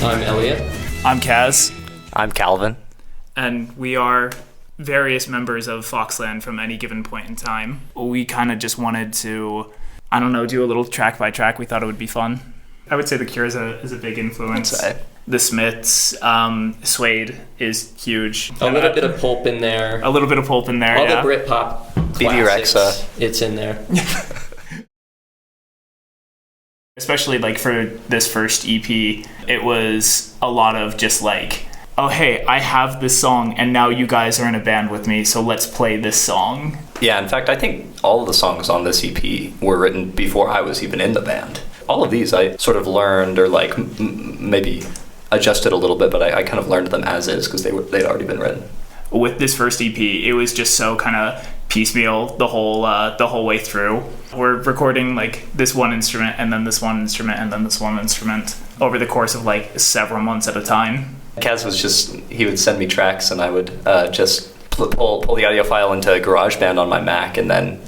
I'm Elliott. I'm Kaz. I'm Calvin. And we are various members of Foxland from any given point in time. We kind of just wanted to, do a little track by track. We thought it would be fun. I would say The Cure is a big influence. The Smiths, Suede is huge. A little bit of Pulp in there. All the Britpop BB Rexa. It's in there. Especially like for this first EP, it was a lot of just like, oh hey, I have this song and now you guys are in a band with me, so let's play this song. Yeah, in fact, I think all of the songs on this EP were written before I was even in the band. All of these I sort of learned or like maybe adjusted a little bit, but I kind of learned them as is because they'd already been written. With this first EP, it was just so kind of piecemeal the whole way through. We're recording like this one instrument and then this one instrument and then this one instrument over the course of like several months at a time. Kaz he would send me tracks and I would just pull the audio file into GarageBand on my Mac and then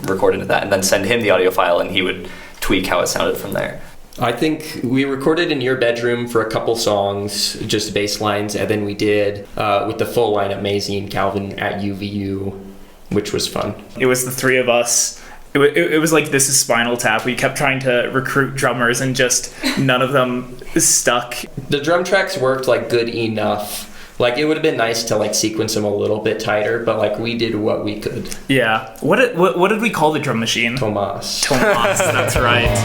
record into that and then send him the audio file and he would tweak how it sounded from there. I think we recorded in your bedroom for a couple songs, just bass lines, and then we did with the full lineup, Maisie and Calvin at UVU, which was fun. It was the three of us. It was like This Is Spinal Tap. We kept trying to recruit drummers and just none of them stuck. The drum tracks worked like good enough. Like it would have been nice to like sequence them a little bit tighter, but like we did what we could. Yeah. What did we call the drum machine? Tomas, that's right.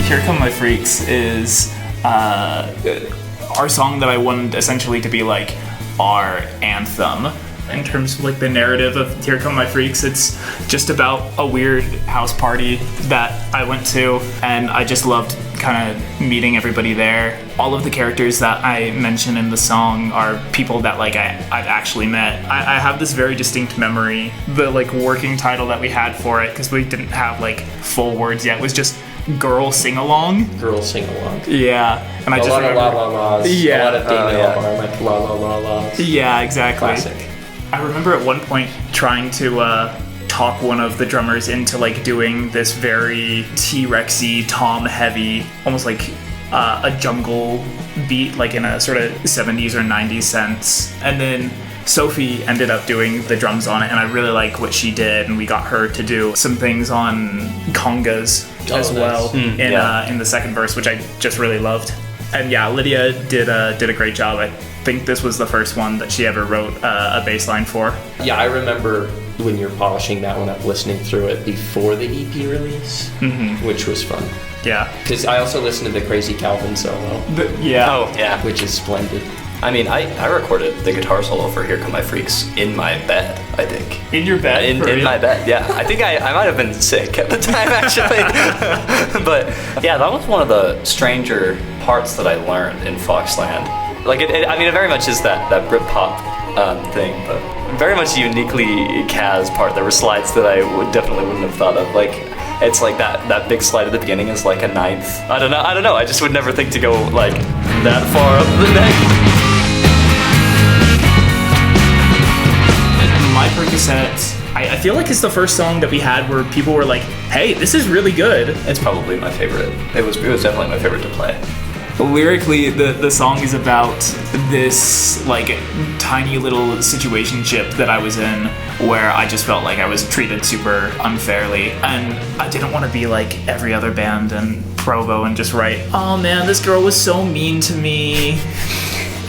Here Come My Freaks is our song that I wanted essentially to be like our anthem. In terms of like the narrative of Here Come My Freaks, it's just about a weird house party that I went to, and I just loved kind of meeting everybody there. All of the characters that I mention in the song are people that like I've actually met. I have this very distinct memory. The like working title that we had for it, because we didn't have like full words yet, was just Girl Sing Along. Girl Sing Along. Yeah. And I just remember a lot of la la la's. Yeah. A lot of Damien Albarn, like la la la la's. Yeah, exactly. Classic. I remember at one point trying to talk one of the drummers into like doing this very T-Rexy, tom-heavy, almost like a jungle beat, like in a sort of 70s or 90s sense. And then Sophie ended up doing the drums on it, and I really like what she did, and we got her to do some things on congas as well in the second verse, which I just really loved. And yeah, Lydia did a great job. I think this was the first one that she ever wrote a bass line for. Yeah, I remember when you're polishing that one up, listening through it before the EP release, which was fun. Yeah. Because I also listened to the Crazy Calvin solo. Which is splendid. I mean, I recorded the guitar solo for Here Come My Freaks in my bed, I think. In your bed? In my bed, yeah. I think I might have been sick at the time, actually. But yeah, that was one of the stranger parts that I learned in Foxland. Like, it very much is that Britpop thing, but very much uniquely Kaz part. There were slides that I definitely wouldn't have thought of. Like, it's like that big slide at the beginning is like a ninth. I don't know. I just would never think to go like that far up the neck. My Percocet, I feel like it's the first song that we had where people were like, hey, this is really good. It's probably my favorite. It was definitely my favorite to play. Lyrically, the song is about this like tiny little situationship that I was in where I just felt like I was treated super unfairly, and I didn't want to be like every other band in Provo and just write, oh man, this girl was so mean to me.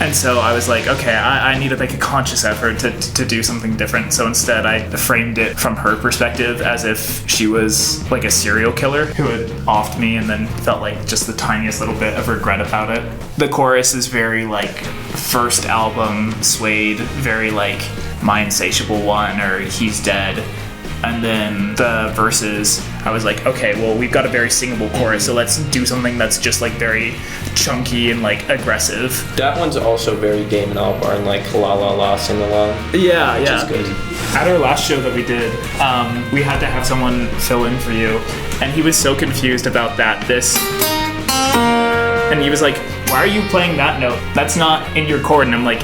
And so I was like, okay, I need to make a conscious effort to do something different. So instead I framed it from her perspective as if she was like a serial killer who had offed me and then felt like just the tiniest little bit of regret about it. The chorus is very like first album Suede, very like My Insatiable One or He's Dead. And then the verses, I was like, okay, well, we've got a very singable chorus, so let's do something that's just like very chunky and like aggressive. That one's also very Damien Albarn, like la la la sing along. Yeah, which is good. At our last show that we did, we had to have someone fill in for you, and he was so confused about this. And he was like, why are you playing that note? That's not in your chord. And I'm like,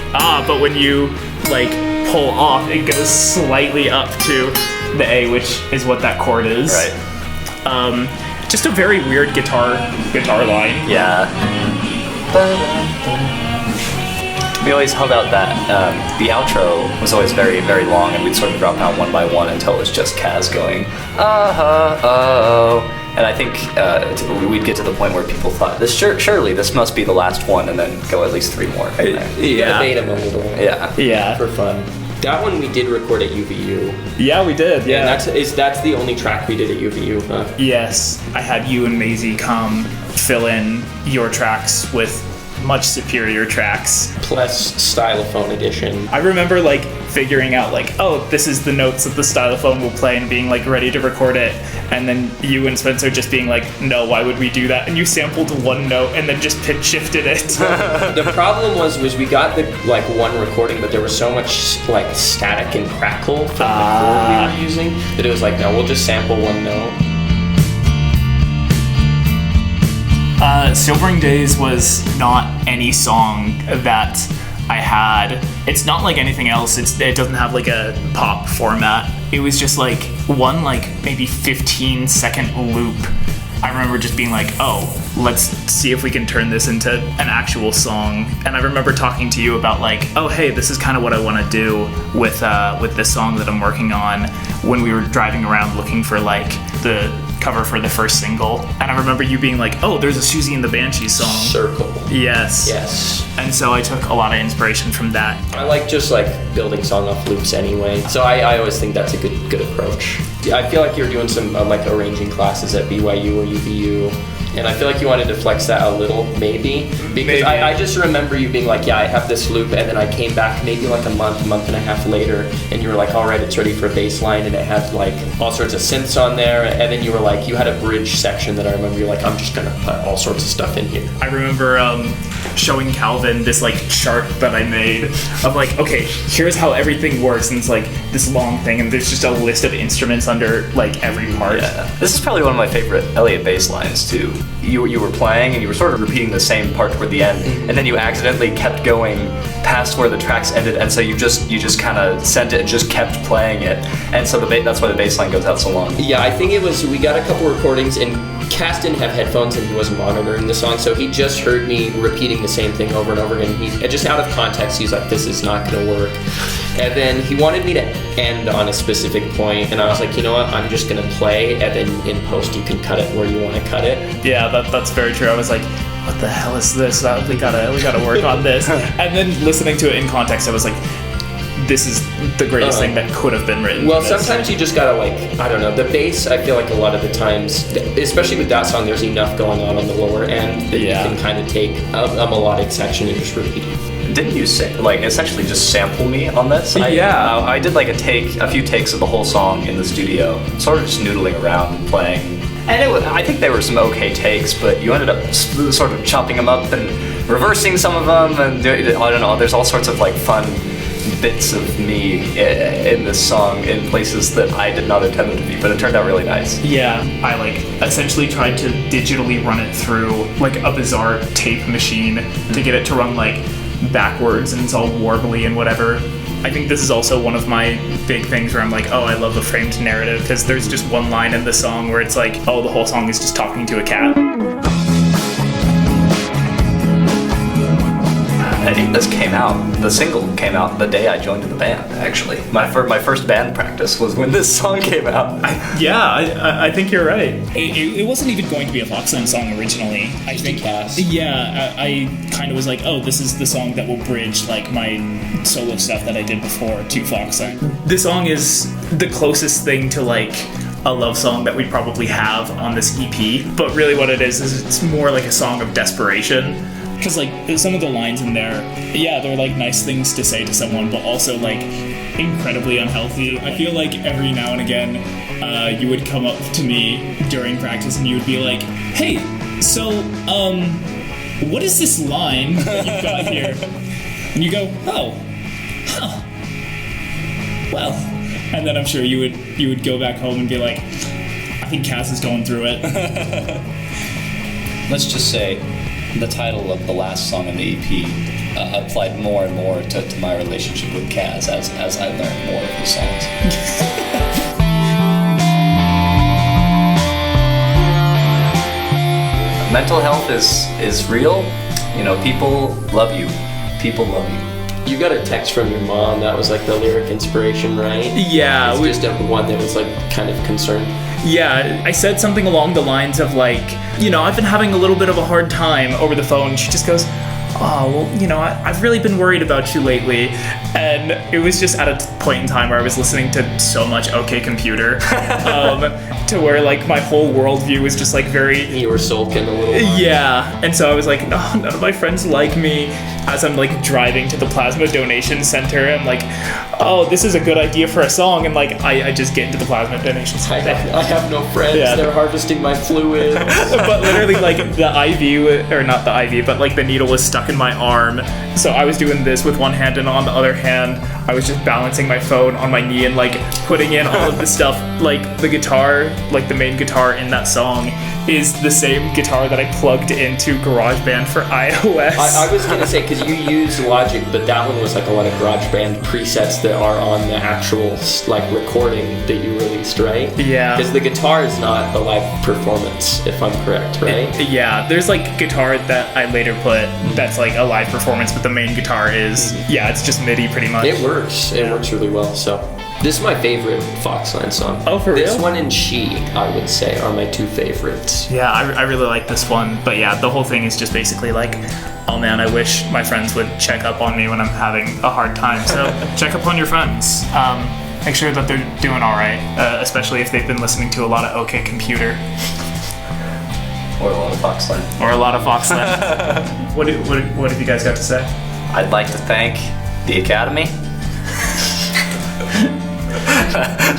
but when you like pull off, it goes slightly up to the A, which is what that chord is. Right. just a very weird guitar line. Yeah. We always held out that the outro was always very, very long, and we'd sort of drop out one by one until it was just Kaz going, oh. And I think we'd get to the point where people thought, surely this must be the last one, and then go at least 3 more. Yeah, debate them a little. Yeah. For fun. That one we did record at UVU. Yeah, we did. Yeah, and that's the only track we did at UVU, huh? Yes, I had you and Maisie come fill in your tracks with much superior tracks. Plus stylophone edition. I remember like figuring out like, oh, this is the notes that the stylophone will play and being like ready to record it. And then you and Spencer just being like, no, why would we do that? And you sampled one note and then just pitch shifted it. The problem was we got the like one recording, but there was so much like static and crackle from the chord we were using that it was like, no, we'll just sample one note. Silvering Days was not any song that I had. It's not like anything else. It doesn't have like a pop format. It was just like one like maybe 15-second loop. I remember just being like, oh, let's see if we can turn this into an actual song. And I remember talking to you about like, oh, hey, this is kind of what I want to do with this song that I'm working on, when we were driving around looking for like the cover for the first single. And I remember you being like, oh, there's a Susie and the Banshees song. Circle. Yes. And so I took a lot of inspiration from that. I like just like building song off loops anyway. So I always think that's a good approach. I feel like you're doing some like arranging classes at BYU or UVU. And I feel like you wanted to flex that a little, maybe. Because I just remember you being like, yeah, I have this loop. And then I came back maybe like a month and a half later. And you were like, all right, it's ready for a bass line. And it had like all sorts of synths on there. And then you were like, you had a bridge section that I remember you're like, I'm just going to put all sorts of stuff in here. I remember showing Calvin this like chart that I made of like, okay, here's how everything works. And it's like this long thing. And there's just a list of instruments under like every part. Yeah. This is probably one of my favorite Elliott bass lines too. You were playing and you were sort of repeating the same part toward the end, and then you accidentally kept going past where the tracks ended, and so you just kind of sent it and just kept playing it, and so that's why the bass line goes out so long. Yeah, I think it was, we got a couple recordings and Cass didn't have headphones and he wasn't monitoring the song, so he just heard me repeating the same thing over and over again. He just out of context, he's like, this is not gonna work. And then he wanted me to end on a specific point, and I was like, you know what, I'm just gonna play, and then in post you can cut it where you want to cut it. Yeah, that's very true. I was like, what the hell is this? We gotta work on this. And then listening to it in context, I was like, this is the greatest thing that could have been written. Well, sometimes you just gotta like, I don't know, the bass, I feel like a lot of the times, especially with that song, there's enough going on the lower end that you can kind of take a melodic section and just repeat it. Didn't you say, like, essentially just sample me on this? I did like a few takes of the whole song in the studio, sort of just noodling around and playing. And I think there were some okay takes, but you ended up sort of chopping them up and reversing some of them, and I don't know, there's all sorts of like fun bits of me in this song in places that I did not intend them to be, but it turned out really nice. Yeah, I like essentially tried to digitally run it through like a bizarre tape machine to get it to run like backwards, and it's all warbly and whatever. I think this is also one of my big things where I'm like, oh, I love a framed narrative, because there's just one line in the song where it's like, oh, the whole song is just talking to a cat. This came out, the single came out the day I joined the band, actually. My first band practice was when this song came out. I think you're right. It wasn't even going to be a Foxland song originally. I think. Yeah, I kind of was like, oh, this is the song that will bridge like my solo stuff that I did before to Foxland. This song is the closest thing to like a love song that we'd probably have on this EP, but really what it is it's more like a song of desperation. Because like some of the lines in there, yeah, they're like nice things to say to someone, but also like incredibly unhealthy. I feel like every now and again, you would come up to me during practice and you would be like, "Hey, so what is this line that you've got here?" And you go, "Oh, huh, well," and then I'm sure you would go back home and be like, "I think Cass is going through it." Let's just say the title of the last song in the EP applied more and more to my relationship with Kaz as I learned more of his songs. mental health is real. You know, people love you. People love you. You got a text from your mom that was like the lyric inspiration, right? Yeah. It's just one that was like kind of concerned. Yeah, I said something along the lines of like, you know, I've been having a little bit of a hard time over the phone. She just goes, oh, well, you know, I've really been worried about you lately. And it was just at a point in time where I was listening to so much OK Computer, to where like my whole worldview was just like very... You were sulking a little. Yeah, and so I was like, oh, none of my friends like me. As I'm like driving to the plasma donation center, I'm like, oh, this is a good idea for a song, and like I just get into the plasma donation center. I have no friends. Yeah. They're harvesting my fluid. But literally, like the IV, or not the IV, but like the needle was stuck in my arm. So I was doing this with one hand, and on the other hand, I was just balancing my phone on my knee and like putting in all of the stuff. Like the guitar, like the main guitar in that song, is the same guitar that I plugged into GarageBand for iOS. I was gonna say, because you use Logic, but that one was like a lot of GarageBand presets that are on the actual like recording that you released, right? Yeah. Because the guitar is not a live performance, if I'm correct, right? Yeah, there's like guitar that I later put that's like a live performance, but the main guitar is, yeah, it's just MIDI pretty much. It works. It works really well. So this is my favorite Foxland song. Oh, for real? This one and She, I would say, are my two favorites. Yeah, I really like this one. But yeah, the whole thing is just basically like, oh man, I wish my friends would check up on me when I'm having a hard time. So check up on your friends. Make sure that they're doing all right, especially if they've been listening to a lot of OK Computer. Or a lot of Foxland. Or a lot of Foxland. What have you guys got to say? I'd like to thank the Academy.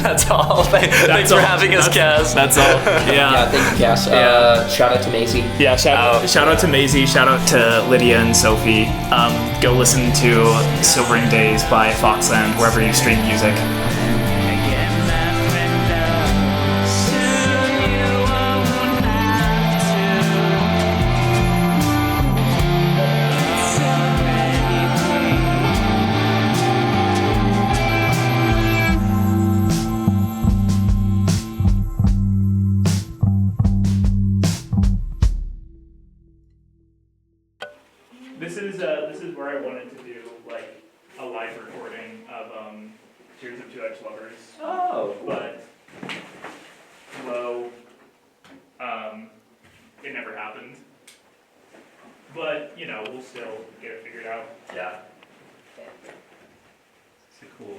That's all. Thanks for having us, Kaz. That's all. Yeah. Yeah, thank you, Cass. Yeah. Shout out to Maisie. Yeah, shout out to Maisie, shout out to Lydia and Sophie. Go listen to Silvering Days by Foxland wherever you stream music. This is where I wanted to do like a live recording of Tears of Two Edged Lovers. Oh. But it never happened. But you know, we'll still get it figured out. Yeah. It's a cool